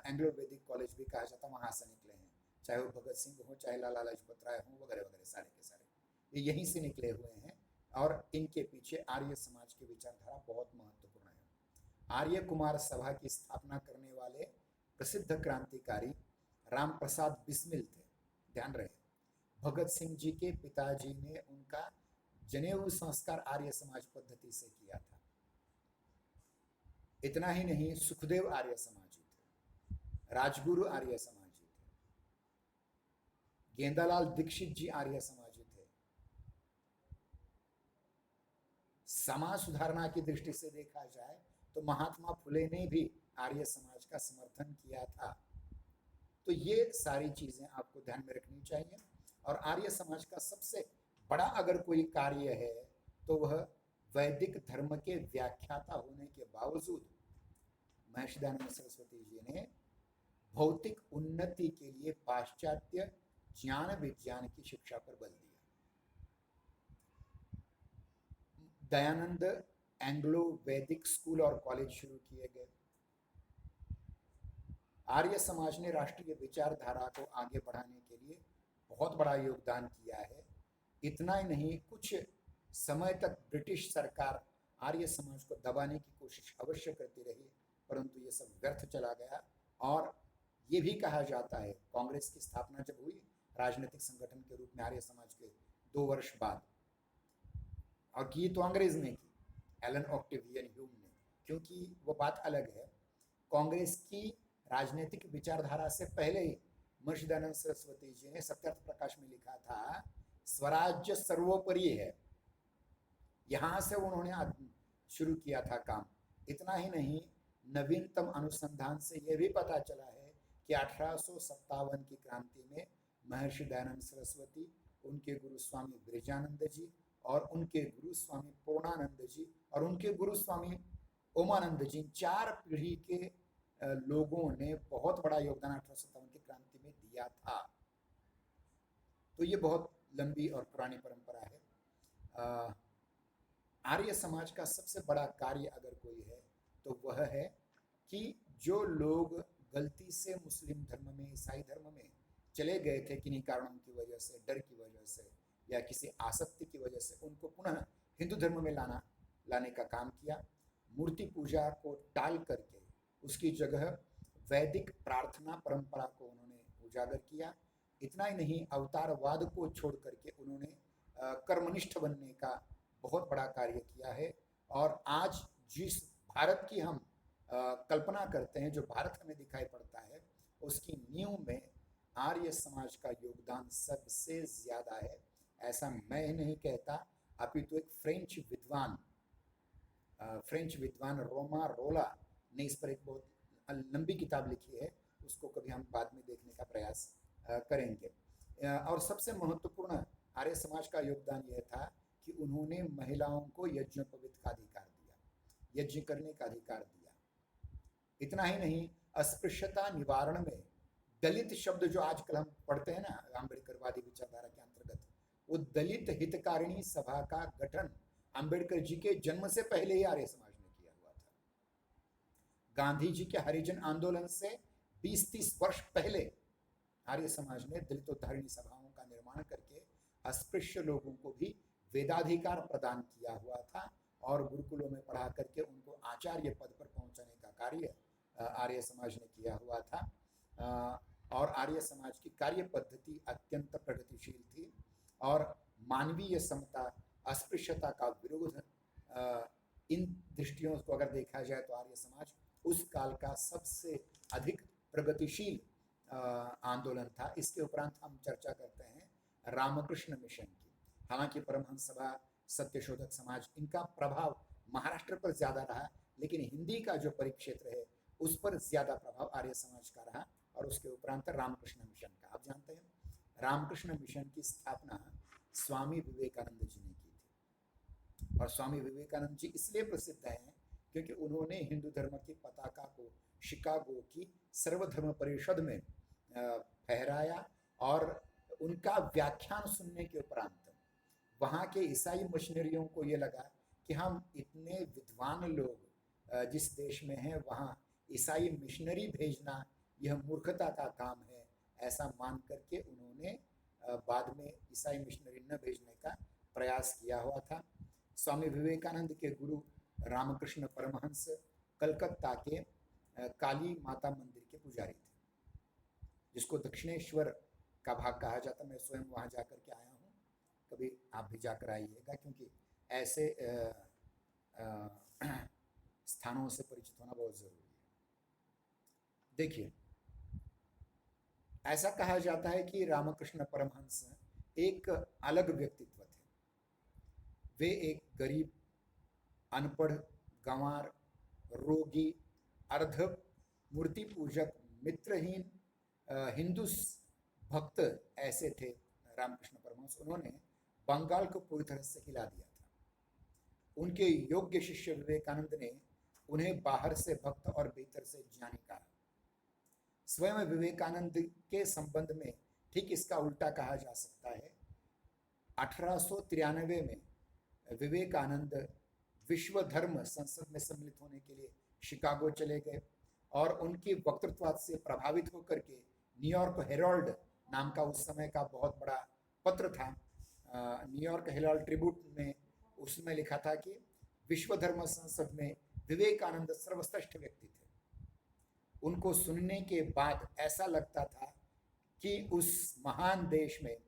एंग्लो वैदिक कॉलेज भी कहा जाता, वहाँ से निकले हैं, चाहे वो भगत सिंह हो, चाहे लाला लाजपत राय हो, वगैरह वगैरह, सारे के सारे ये यहीं से निकले हुए हैं। और इनके पीछे आर्य समाज की विचारधारा बहुत महत्वपूर्ण है। आर्य कुमार सभा की स्थापना करने वाले प्रसिद्ध क्रांतिकारी राम प्रसाद बिस्मिल थे, ध्यान रहे। भगत सिंह जी के पिताजी ने उनका जनेऊ संस्कार आर्य समाज पद्धति से किया था। इतना ही नहीं, सुखदेव आर्य समाजी थे, राजगुरु आर्य समाजी थे, गेंदालाल दीक्षित जी आर्य समाजी थे। समाज सुधारना की दृष्टि से देखा जाए तो महात्मा फुले ने भी आर्य समाज का समर्थन किया था। तो ये सारी चीजें आपको ध्यान में रखनी चाहिए। और आर्य समाज का सबसे बड़ा अगर कोई कार्य है तो वह वैदिक धर्म के व्याख्याता होने के बावजूद महर्षि दयानंद सरस्वती जी ने भौतिक उन्नति के लिए पाश्चात्य ज्ञान विज्ञान की शिक्षा पर बल दिया। दयानंद एंग्लो वैदिक स्कूल और कॉलेज शुरू किए गए। आर्य समाज ने राष्ट्रीय विचारधारा को आगे बढ़ाने के लिए बहुत बड़ा योगदान किया है। इतना ही नहीं, कुछ समय तक ब्रिटिश सरकार आर्य समाज को दबाने की कोशिश अवश्य करती रही, परंतु ये सब व्यर्थ चला गया। और ये भी कहा जाता है कांग्रेस की स्थापना जब हुई राजनीतिक संगठन के रूप में आर्य समाज के 2 वर्ष बाद, और की तो अंग्रेज ने की, एलन ऑक्टेवियन ह्यूम ने, क्योंकि वो बात अलग है। कांग्रेस की राजनीतिक विचारधारा से पहले ही महर्षि दयानंद सरस्वती जी ने सत्यार्थ प्रकाश में लिखा था स्वराज्य सर्वोपरि है। यहां से उन्होंने शुरू किया था काम। इतना ही नहीं, नवीनतम अनुसंधान से यह भी पता चला है कि 1857 की क्रांति में महर्षि दयानंद सरस्वती, उनके गुरु स्वामी ब्रजानंद जी और उनके गुरु स्वामी पूर्णानंद जी और उनके गुरु स्वामी ओमानंद जी, 4 पीढ़ी के लोगों ने बहुत बड़ा योगदान 1857 की क्रांति में दिया था। तो ये बहुत लंबी और पुरानी परंपरा है। आर्य समाज का सबसे बड़ा कार्य अगर कोई है तो वह है कि जो लोग गलती से मुस्लिम धर्म में, ईसाई धर्म में चले गए थे किन्हीं कारणों की वजह से, डर की वजह से या किसी आसक्ति की वजह से, उनको पुनः हिंदू धर्म में लाने का काम किया। मूर्ति पूजा को टाल करके उसकी जगह वैदिक प्रार्थना परंपरा को उन्होंने उजागर किया। इतना ही नहीं, अवतारवाद को छोड़ करके उन्होंने कर्मनिष्ठ बनने का बहुत बड़ा कार्य किया है। और आज जिस भारत की हम कल्पना करते हैं, जो भारत हमें दिखाई पड़ता है, उसकी नींव में आर्य समाज का योगदान सबसे ज्यादा है। ऐसा मैं नहीं कहता, अपितु एक फ्रेंच विद्वान रोमा रोला ने इस पर एक बहुत लंबी किताब लिखी है, उसको कभी हम बाद में देखने का प्रयास करेंगे। और सबसे महत्वपूर्ण आर्य समाज का योगदान यह था कि उन्होंने महिलाओं को यज्ञोपवीत का अधिकार दिया, यज्ञ करने का अधिकार दिया। इतना ही नहीं, अस्पृश्यता निवारण में दलित शब्द जो आजकल हम पढ़ते हैं ना अम्बेडकरवादी विचारधारा के अंतर्गत, वो दलित हितकारिणी सभा का गठन अंबेडकर जी के जन्म से पहले ही आर्य समाज ने किया हुआ था। गांधी जी के हरिजन आंदोलन से 20-30 वर्ष पहले आर्य समाज ने दलितोद्धारिणी सभाओं का निर्माण करके अस्पृश्य लोगों को भी वेदाधिकार प्रदान किया हुआ था और गुरुकुलों में पढ़ा करके उनको आचार्य पद पर पहुंचाने का कार्य आर्य समाज ने किया हुआ था। और आर्य समाज की कार्य पद्धति अत्यंत प्रगतिशील थी और मानवीय समता, अस्पृश्यता का विरोध, इन दृष्टियों को अगर देखा जाए तो आर्य समाज उस काल का सबसे अधिक प्रगतिशील आंदोलन था। इसके उपरांत हम चर्चा करते हैं रामकृष्ण मिशन की। हालांकि परमहंस सभा, सत्यशोधक समाज, इनका प्रभाव महाराष्ट्र पर ज्यादा रहा, लेकिन हिंदी का जो परिक्षेत्र है उस पर ज्यादा प्रभाव आर्य समाज का रहा और उसके उपरांत रामकृष्ण मिशन का। आप जानते हैं रामकृष्ण मिशन की स्थापना स्वामी विवेकानंद जी ने की थी और स्वामी विवेकानंद जी इसलिए प्रसिद्ध हैं क्योंकि उन्होंने हिंदू धर्म की पताका को शिकागो की सर्वधर्म परिषद में फहराया और उनका व्याख्यान सुनने के उपरांत वहाँ के ईसाई मिशनरियों को ये लगा कि हम इतने विद्वान लोग जिस देश में हैं वहाँ ईसाई मिशनरी भेजना यह मूर्खता का काम है। ऐसा मान करके उन्होंने बाद में ईसाई मिशनरी न भेजने का प्रयास किया हुआ था। स्वामी विवेकानंद के गुरु रामकृष्ण परमहंस कलकत्ता के काली माता मंदिर के पुजारी थे, जिसको दक्षिणेश्वर का भाग कहा जाता। मैं स्वयं वहाँ जाकर के आया हूँ, कभी आप भी जाकर आइएगा, क्योंकि ऐसे स्थानों से परिचित होना बहुत ज़रूरी है। देखिए, ऐसा कहा जाता है कि रामकृष्ण परमहंस एक अलग व्यक्तित्व थे। वे एक गरीब, अनपढ़, गंवार, रोगी, अर्ध मूर्ति पूजक, मित्रहीन हिंदू भक्त ऐसे थे रामकृष्ण परमहंस। उन्होंने बंगाल को पूरी तरह से हिला दिया था। उनके योग्य शिष्य विवेकानंद ने उन्हें बाहर से भक्त और भीतर से ज्ञानी कहा। स्वयं विवेकानंद के संबंध में ठीक इसका उल्टा कहा जा सकता है। 1893 में विवेकानंद विश्व धर्म संसद में सम्मिलित होने के लिए शिकागो चले गए और उनके वक्तृत्व से प्रभावित होकर के न्यूयॉर्क हेराल्ड नाम का उस समय का बहुत बड़ा पत्र था, न्यूयॉर्क हेराल्ड ट्रिब्यूट में, उसमें लिखा था कि विश्व धर्म संसद में विवेकानंद सर्वश्रेष्ठ व्यक्ति थे। उनको सुनने के बाद ऐसा लगता था कि उस महान देश में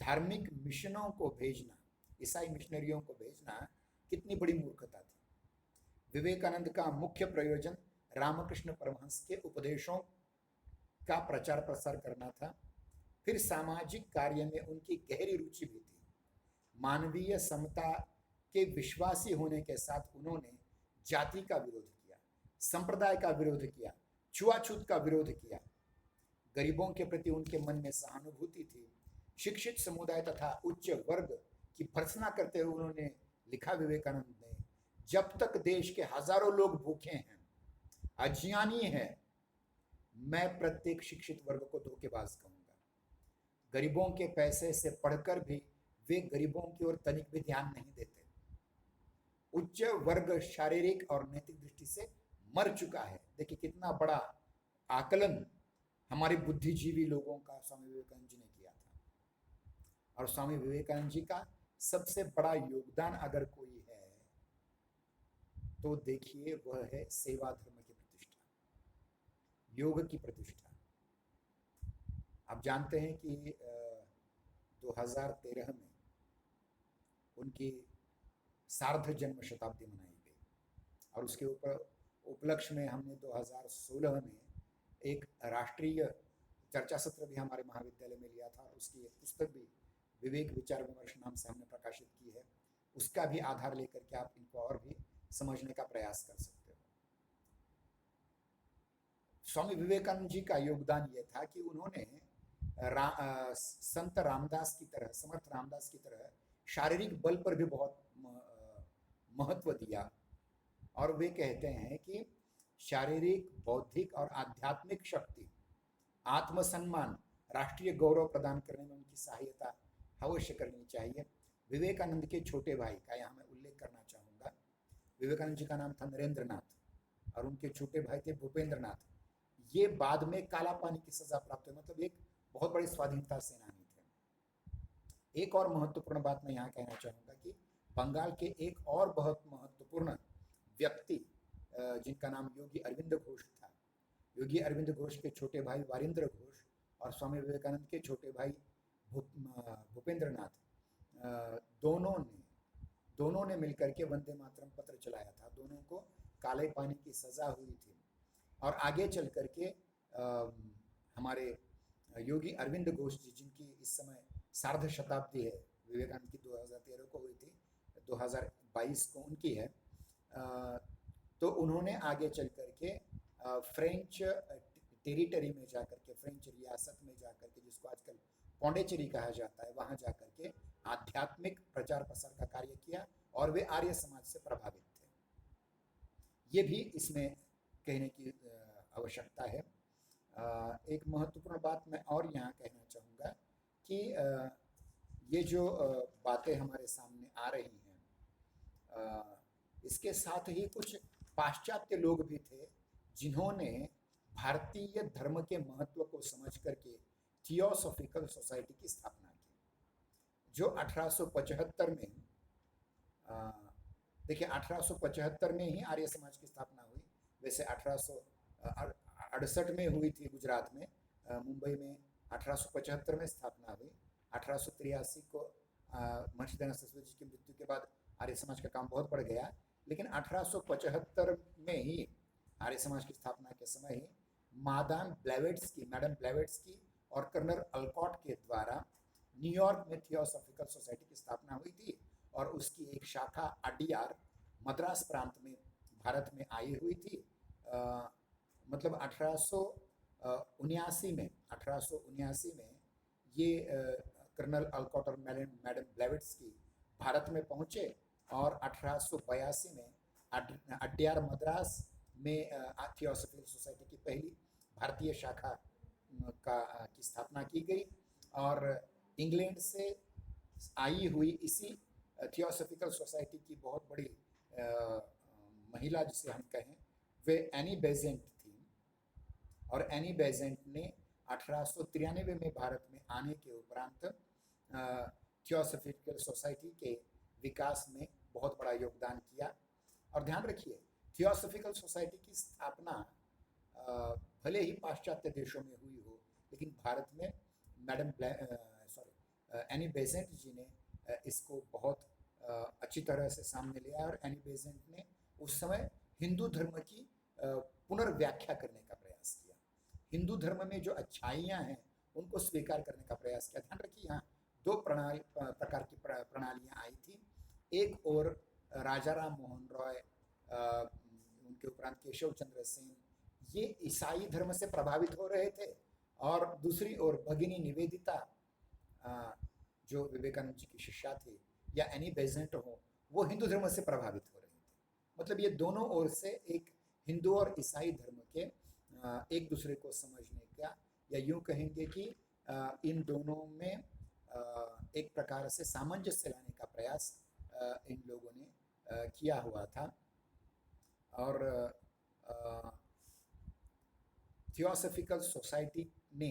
धार्मिक मिशनों को भेजना, ईसाई मिशनरियों को भेजना कितनी बड़ी मूर्खता थी। विवेकानंद का मुख्य प्रयोजन रामकृष्ण परमहंस के उपदेशों का प्रचार प्रसार करना था। फिर सामाजिक कार्य में उनकी गहरी रुचि भी थी। मानवीय समता के विश्वासी होने के साथ उन्होंने जाति का विरोध किया, संप्रदाय का विरोध किया, छुआछूत का विरोध किया। गरीबों के प्रति उनके मन में सहानुभूति थी। शिक्षित समुदाय तथा उच्च वर्ग की भर्त्सना करते हुए उन्होंने लिखा, विवेकानंद ने, जब तक देश के हजारों लोग भूखे हैं, अज्ञानी हैं, मैं प्रत्येक शिक्षित वर्ग को धोखेबाज कहूंगा। गरीबों के पैसे से पढ़कर भी वे गरीबों की ओर तनिक भी ध्यान नहीं देते। उच्च वर्ग शारीरिक और नैतिक दृष्टि से मर चुका है। देखिए कितना बड़ा आकलन हमारे बुद्धिजीवी लोगों का स्वामी विवेकानंद जी ने किया था। और स्वामी विवेकानंद जी का सबसे बड़ा योगदान अगर कोई है तो देखिए वह है सेवा धर्म की प्रतिष्ठा, योग की प्रतिष्ठा। आप जानते हैं कि 2013 में उनकी सार्ध जन्म शताब्दी मनाई गई और उसके ऊपर उपलक्ष्य में हमने 2016 में एक राष्ट्रीय चर्चा सत्र भी हमारे महाविद्यालय में लिया था और उसकी एक पुस्तक भी विवेक विचार विमर्श नाम से हमने प्रकाशित की है। उसका भी आधार लेकर के आप इनको और भी समझने का प्रयास कर सकते हो। स्वामी विवेकानंद जी का योगदान यह था कि उन्होंने संत रामदास की तरह, समर्थ रामदास की तरह शारीरिक बल पर भी बहुत महत्व दिया। और वे कहते हैं कि शारीरिक, बौद्धिक और आध्यात्मिक शक्ति, आत्मसम्मान, राष्ट्रीय गौरव प्रदान करने में उनकी सहायता अवश्य करनी चाहिए। विवेकानंद के छोटे भाई का यहाँ मैं उल्लेख करना चाहूँगा। विवेकानंद जी का नाम था नरेंद्र नाथ और उनके छोटे भाई थे भूपेंद्र नाथ। ये बाद में काला पानी की सजा प्राप्त हुई, मतलब एक बहुत बड़ी स्वाधीनता सेनानी थे। एक और महत्वपूर्ण बात मैं यहाँ कहना चाहूँगा कि बंगाल के एक और बहुत महत्वपूर्ण व्यक्ति जिनका नाम योगी अरविंद घोष था, योगी अरविंद घोष के छोटे भाई वारिंद्र घोष और स्वामी विवेकानंद के छोटे भाई भूपेंद्र नाथ, दोनों ने मिलकर के वंदे मातरम पत्र चलाया था। दोनों को काले पानी की सजा हुई थी और आगे चल करके हमारे योगी अरविंद घोष जी, जिनकी इस समय सार्ध शताब्दी है, विवेकानंद की 2013 को हुई थी, 2022 को उनकी है, तो उन्होंने आगे चल करके फ्रेंच टेरिटरी में जाकर के, फ्रेंच रियासत में जाकर के, जिसको आजकल पौंडेचेरी कहा जाता है, वहाँ जाकर के आध्यात्मिक प्रचार प्रसार का कार्य किया और वे आर्य समाज से प्रभावित थे। ये भी इसमें कहने की आवश्यकता है। एक महत्वपूर्ण बात मैं और यहाँ कहना चाहूँगा कि ये जो बातें हमारे सामने आ रही हैं, इसके साथ ही कुछ पाश्चात्य लोग भी थे जिन्होंने भारतीय धर्म के महत्व को समझ करके थियोसॉफिकल सोसाइटी की स्थापना की, जो 1875 में, देखिए 1875 में ही आर्य समाज की स्थापना हुई। वैसे 1868 में हुई थी गुजरात में, मुंबई में 1875 में स्थापना हुई। 1883 को महर्षि दयानंद सरस्वती जी की मृत्यु के बाद आर्य समाज का काम बहुत बढ़ गया, लेकिन 1875 में ही आर्य समाज की स्थापना के समय ही मैडम ब्लेवेट्स्की और कर्नल अल्कॉट के द्वारा न्यूयॉर्क में थियोसॉफिकल सोसाइटी की स्थापना हुई थी और उसकी एक शाखा अडियार मद्रास प्रांत में भारत में आई हुई थी। मतलब 1879 में ये कर्नल अल्कॉट और मैडम ब्लेवेट्स्की भारत में पहुँचे और 1882 में अड्यार मद्रास में थियोसॉफिकल सोसाइटी की पहली भारतीय शाखा की स्थापना की गई। और इंग्लैंड से आई हुई इसी थियोसॉफिकल सोसाइटी की बहुत बड़ी महिला जिसे हम कहें, वे एनी बेजेंट थी और एनी बेजेंट ने 1893 में भारत में आने के उपरांत थियोसॉफिकल सोसाइटी के विकास में बहुत बड़ा योगदान किया। और ध्यान रखिए, थियोसॉफिकल सोसाइटी की स्थापना भले ही पाश्चात्य देशों में हुई हो, लेकिन भारत में एनी बेसेंट जी ने इसको बहुत अच्छी तरह से सामने लिया, और एनी बेसेंट ने उस समय हिंदू धर्म की पुनर्व्याख्या करने का प्रयास किया। हिंदू धर्म में जो अच्छाइयाँ हैं उनको स्वीकार करने का प्रयास किया। ध्यान रखिए, यहाँ दो प्रकार की प्रणालियाँ आई थी। एक और राजा राम मोहन रॉय, उनके उपरांत केशव चंद्र सेन, ये ईसाई धर्म से प्रभावित हो रहे थे, और दूसरी ओर भगिनी निवेदिता, जो विवेकानंद जी की शिष्या थी, या एनी बेसेंट हो, वो हिंदू धर्म से प्रभावित हो रहे थे। मतलब ये दोनों ओर से एक हिंदू और ईसाई धर्म के एक दूसरे को समझने का, या यूं कहेंगे कि इन दोनों में एक प्रकार से सामंजस्य लाने का प्रयास इन लोगों ने किया हुआ था। और थियोसॉफिकल सोसाइटी ने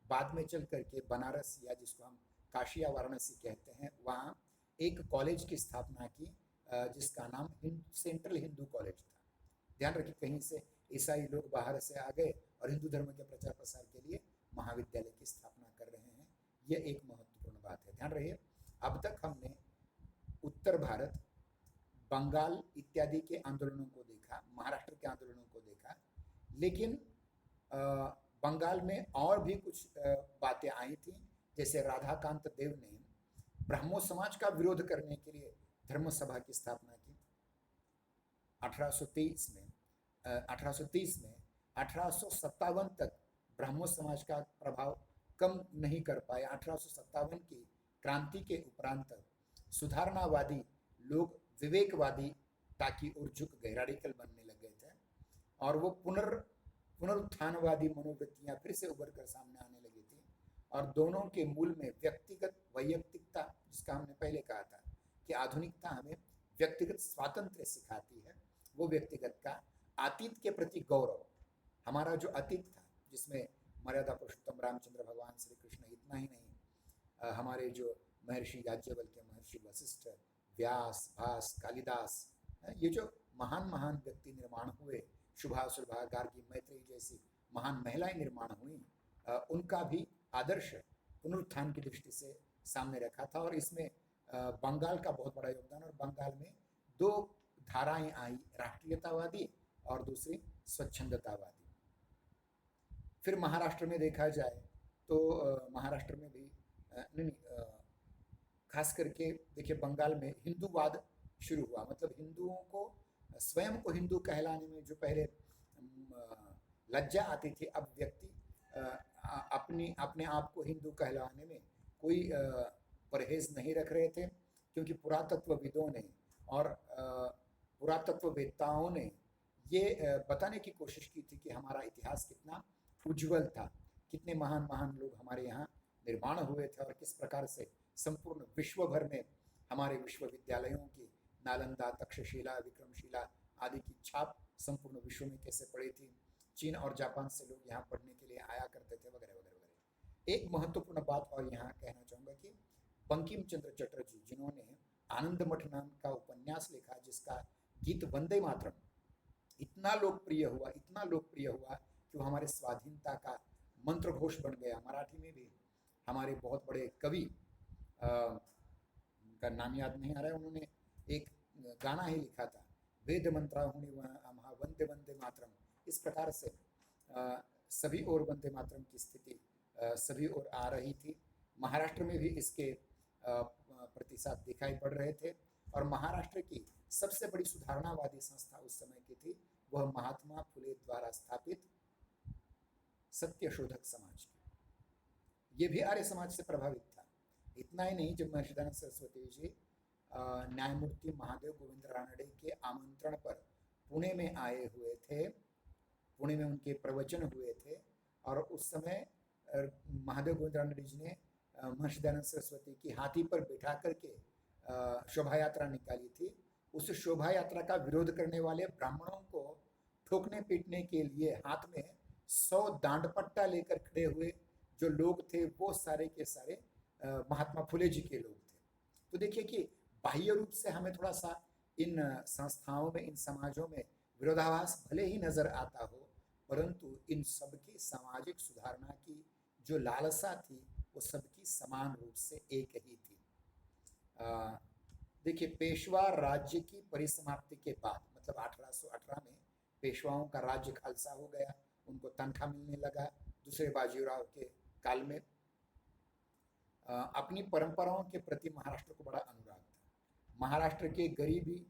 बाद में चल करके बनारस, या जिसको हम काशी या वाराणसी कहते हैं, वहाँ एक कॉलेज की स्थापना की जिसका नाम सेंट्रल हिंदू कॉलेज था। ध्यान रखिए, कहीं से ईसाई लोग बाहर से आ गए और हिंदू धर्म के प्रचार प्रसार के लिए महाविद्यालय की स्थापना कर रहे हैं। यह एक महत्वपूर्ण बात है, ध्यान रहिए। अब तक हमने उत्तर भारत, बंगाल इत्यादि के आंदोलनों को देखा, महाराष्ट्र के आंदोलनों को देखा, लेकिन बंगाल में और भी कुछ बातें आई थी। जैसे राधाकांत देव ने ब्राह्मो समाज का विरोध करने के लिए धर्म सभा की स्थापना की 1830 में। 1857 तक ब्राह्मो समाज का प्रभाव कम नहीं कर पाए। 1857 की क्रांति के उपरांत सुधारणावादी लोग विवेकवादिता की ओर झुक गए, रेडिकल बनने लग गए थे, और वो पुनरुत्थानवादी मनोवृत्तियां फिर से उभर कर सामने आने लगी थी। और दोनों के मूल में व्यक्तिगत वैयक्तिकता, जिसका हमने पहले कहा था कि आधुनिकता हमें व्यक्तिगत स्वातंत्र्य सिखाती है, वो व्यक्तिगत का अतीत के प्रति गौरव, हमारा जो अतीत था जिसमें मर्यादा पुरुषोत्तम रामचंद्र भगवान श्री कृष्ण, इतना ही नहीं, हमारे जो महर्षि याज्ञवल्क्य, महर्षि वशिष्ठ, व्यास, भास, कालिदास, ये जो महान महान व्यक्ति निर्माण हुए, शुभा शुभा, गार्गी, मैत्रेयी जैसी महान महिलाएं निर्माण हुई, उनका भी आदर्श पुनरुत्थान की दृष्टि से सामने रखा था। और इसमें बंगाल का बहुत बड़ा योगदान। और बंगाल में दो धाराएं आई, राष्ट्रीयतावादी और दूसरी स्वच्छंदतावादी। फिर महाराष्ट्र में देखा जाए तो महाराष्ट्र में भी नहीं, खास करके देखिए, बंगाल में हिंदूवाद शुरू हुआ। मतलब हिंदुओं को, स्वयं को हिंदू कहलाने में जो पहले लज्जा आती थी, अब व्यक्ति अपने आप को हिंदू कहलाने में कोई परहेज नहीं रख रहे थे, क्योंकि पुरातत्वविदों ने और पुरातत्ववेत्ताओं ने ये बताने की कोशिश की थी कि हमारा इतिहास कितना उज्जवल था, कितने महान महान लोग हमारे यहाँ निर्माण हुए थे, और किस प्रकार से संपूर्ण विश्व भर में हमारे विश्वविद्यालयों की, नालंदा, तक्षशिला, विक्रमशिला आदि की छाप संपूर्ण विश्व में कैसे पड़ी थी। चीन और जापान से लोग यहाँ पढ़ने के लिए आया करते थे, वगैरह वगैरह वगैरह। एक महत्वपूर्ण बात और यहाँ कहना चाहूँगा कि बंकिम चंद्र चटर्जी, जिन्होंने आनंद मठ नाम का उपन्यास लिखा, जिसका गीत वंदे मातरम इतना लोकप्रिय हुआ, इतना लोकप्रिय हुआ कि वो हमारे स्वाधीनता का मंत्र घोष बन गया। मराठी में भी हमारे बहुत बड़े कवि, उनका नाम याद नहीं आ रहा है, उन्होंने एक गाना ही लिखा था, वेद मंत्रा हुनी वंदे वंदे मातरम। इस प्रकार से सभी ओर वंदे मातरम की स्थिति सभी ओर आ रही थी। महाराष्ट्र में भी इसके प्रतिशत दिखाई पड़ रहे थे। और महाराष्ट्र की सबसे बड़ी सुधारणावादी संस्था उस समय की थी, वह महात्मा फुले द्वारा स्थापित सत्यशोधक समाज की। ये भी आर्य समाज से प्रभावित था। इतना ही नहीं, जब महर्षि दयानंद सरस्वती जी न्यायमूर्ति महादेव गोविंद रानडे के आमंत्रण पर पुणे में आए हुए थे, पुणे में उनके प्रवचन हुए थे, और उस समय महादेव गोविंद रानडे जी ने महर्षि दयानंद सरस्वती की हाथी पर बैठा करके शोभा यात्रा निकाली थी। उस शोभा यात्रा का विरोध करने वाले ब्राह्मणों को ठोकने पीटने के लिए हाथ में 100 दांडपट्टा लेकर खड़े हुए जो लोग थे, वो सारे के सारे महात्मा फुले जी के लोग थे। तो देखिए कि बाह्य रूप से हमें थोड़ा सा इन संस्थाओं में, इन समाजों में विरोधाभास भले ही नजर आता हो, परंतु इन सबकी सामाजिक सुधारना की जो लालसा थी वो सबकी समान रूप से एक ही थी। देखिए, पेशवा राज्य की परिसमाप्ति के बाद मतलब 1818 में पेशवाओं का राज्य खालसा हो गया, उनको तनख्वाह मिलने लगा। दूसरे बाजीराव के काल में अपनी परंपराओं के प्रति महाराष्ट्र को बड़ा अनुराग था। महाराष्ट्र के गरीबी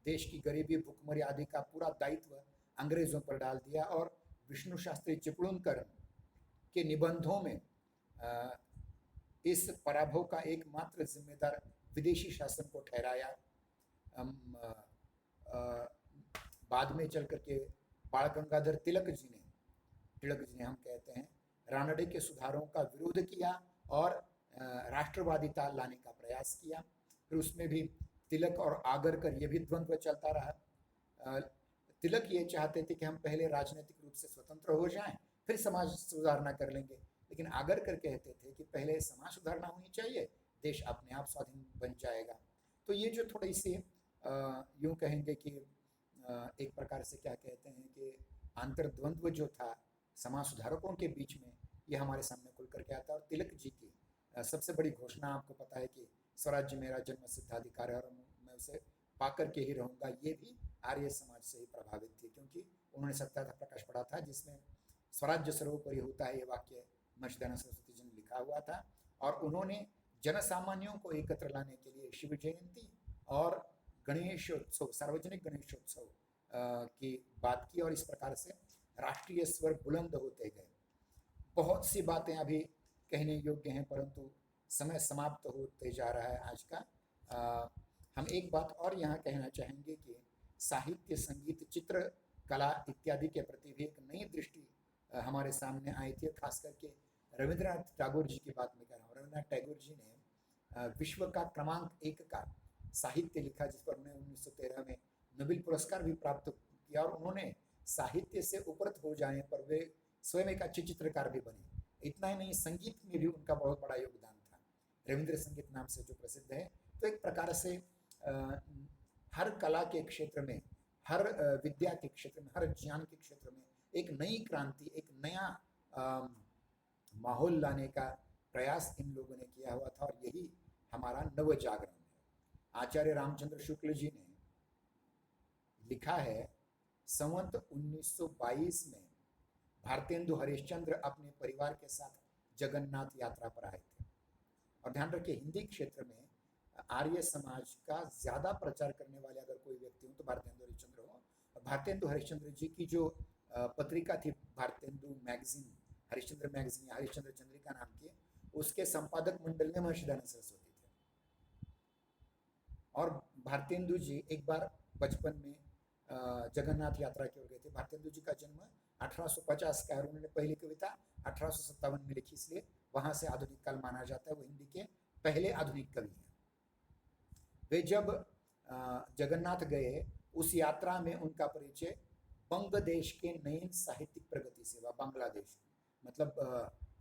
देश की गरीबी, भूखमरी आदि का पूरा दायित्व अंग्रेजों पर डाल दिया और विष्णु शास्त्री चिपळूणकर के निबंधों में इस पराभव का एकमात्र जिम्मेदार विदेशी शासन को ठहराया। बाद में चल करके बाल गंगाधर तिलक जी ने हम कहते हैं रानडे के सुधारों का विरोध किया और राष्ट्रवादिता लाने का प्रयास किया। फिर उसमें भी तिलक और आगरकर ये भी द्वंद्व चलता रहा। तिलक ये चाहते थे कि हम पहले राजनीतिक रूप से स्वतंत्र हो जाएं, फिर समाज सुधारना कर लेंगे, लेकिन आगरकर कहते थे कि पहले समाज सुधारना होनी चाहिए, देश अपने आप स्वाधीन बन जाएगा। तो ये जो थोड़ी सी यूँ कहेंगे कि एक प्रकार से क्या कहते हैं कि अंतर्द्वंद्व जो था समाज सुधारकों के बीच में, ये हमारे सामने खुल करके आता है। और तिलक जी की सबसे बड़ी घोषणा आपको पता है कि स्वराज्य मेरा जन्म सिद्धाधिकार है और मैं उसे पाकर के ही रहूँगा, ये भी आर्य समाज से ही प्रभावित थी, क्योंकि उन्होंने सत्याग्रह प्रकाश पढ़ा था जिसमें स्वराज्य सर्वोपरि होता है, ये वाक्य महर्षि सरस्वती जी ने लिखा हुआ था। और उन्होंने जन सामान्यों को एकत्र लाने के लिए शिव जयंती और गणेशोत्सव, सार्वजनिक गणेशोत्सव की बात की और इस प्रकार से राष्ट्रीय स्वर बुलंद होते गए। बहुत सी बातें अभी कहने योग्य हैं, परंतु समय समाप्त होते जा रहा है आज का। हम एक बात और यहाँ कहना चाहेंगे कि साहित्य, संगीत, चित्र कला इत्यादि के प्रति भी एक नई दृष्टि हमारे सामने आई थी। खास करके रविंद्रनाथ टैगोर जी की बात मैं कह रहा हूँ। रविंद्रनाथ टैगोर जी ने विश्व का क्रमांक 1 का साहित्य लिखा, जिस पर उन्हें 1913 में नोबेल पुरस्कार भी प्राप्त किया। और उन्होंने साहित्य से उपरत हो जाने पर वे स्वयं एक अच्छे चित्रकार भी बने। इतना ही नहीं, संगीत में भी उनका बहुत बड़ा योगदान था, रविंद्र संगीत नाम से जो प्रसिद्ध है। तो एक प्रकार से हर कला के क्षेत्र में, हर विद्या के क्षेत्र में, हर ज्ञान के क्षेत्र में एक नई क्रांति, एक नया माहौल लाने का प्रयास इन लोगों ने किया हुआ था और यही हमारा नव जागरण है। आचार्य रामचंद्र शुक्ल जी ने लिखा है, संवत 1922 में भारतेंदु हरिश्चंद्र अपने परिवार के साथ जगन्नाथ यात्रा पर आए थे। और ध्यान रखिए, हिंदी क्षेत्र में आर्य समाज का ज्यादा प्रचार करने वाले अगर कोई व्यक्ति हो तो भारतेंदु हरिश्चंद्र हो। भारतेंदु हरिश्चंद्र जी की जो पत्रिका थी भारतेंदु मैगजीन, हरिश्चंद्र मैगजीन या हरिश्चंद्र चंद्रिका नाम की, उसके संपादक मंडल में महर्षि दयानंद सरस्वती थे। और भारतेंदु जी एक बार बचपन में जगन्नाथ यात्रा की ओर गए थे। भारतेंदु जी का जन्म 1850 का है और उन्होंने पहली कविता 1857 में लिखी, इसलिए वहां से आधुनिक काल माना जाता है। वो हिंदी के पहले आधुनिक कवि हैं। वे जब जगन्नाथ गए, उस यात्रा में उनका परिचय बंग देश के नयन साहित्यिक प्रगति से हुआ। बांग्लादेश मतलब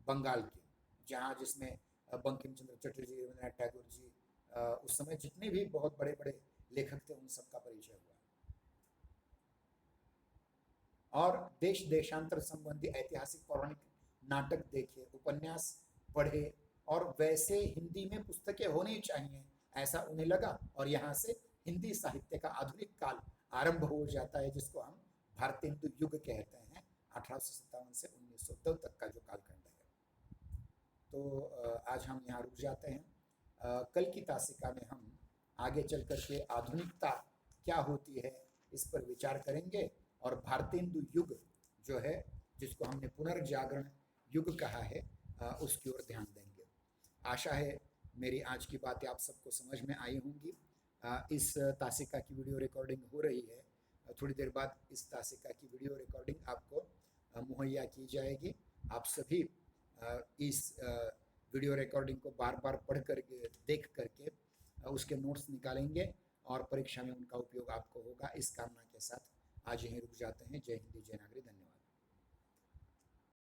बंगाल के, जहाँ जिसमें बंकिम चंद्र चटर्जी, रविंद्रनाथ टैगोर जी, उस समय जितने भी बहुत बड़े बड़े लेखक थे उन सबका परिचय हुआ। और देश देशांतर संबंधी ऐतिहासिक पौराणिक नाटक देखे, उपन्यास पढ़े और वैसे हिंदी में पुस्तकें होनी चाहिए ऐसा उन्हें लगा। और यहाँ से हिंदी साहित्य का आधुनिक काल आरंभ हो जाता है, जिसको हम भारतेंदु युग कहते हैं। 1857 से 1902 तक का जो कालखंड है। तो आज हम यहाँ रुक जाते हैं। कल की तासिका में हम आगे चल कर के आधुनिकता क्या होती है इस पर विचार करेंगे और भारतेंदु युग जो है, जिसको हमने पुनर्जागरण युग कहा है, उसकी ओर ध्यान देंगे। आशा है मेरी आज की बातें आप सबको समझ में आई होंगी। इस तासिका की वीडियो रिकॉर्डिंग हो रही है, थोड़ी देर बाद इस तासिका की वीडियो रिकॉर्डिंग आपको मुहैया की जाएगी। आप सभी इस वीडियो रिकॉर्डिंग को बार बार पढ़ करके, देख करके उसके नोट्स निकालेंगे और परीक्षा में उनका उपयोग आपको होगा। इस कामना के साथ आज यहीं रुक जाते हैं। जय हिंद, जय नागरी, धन्यवाद।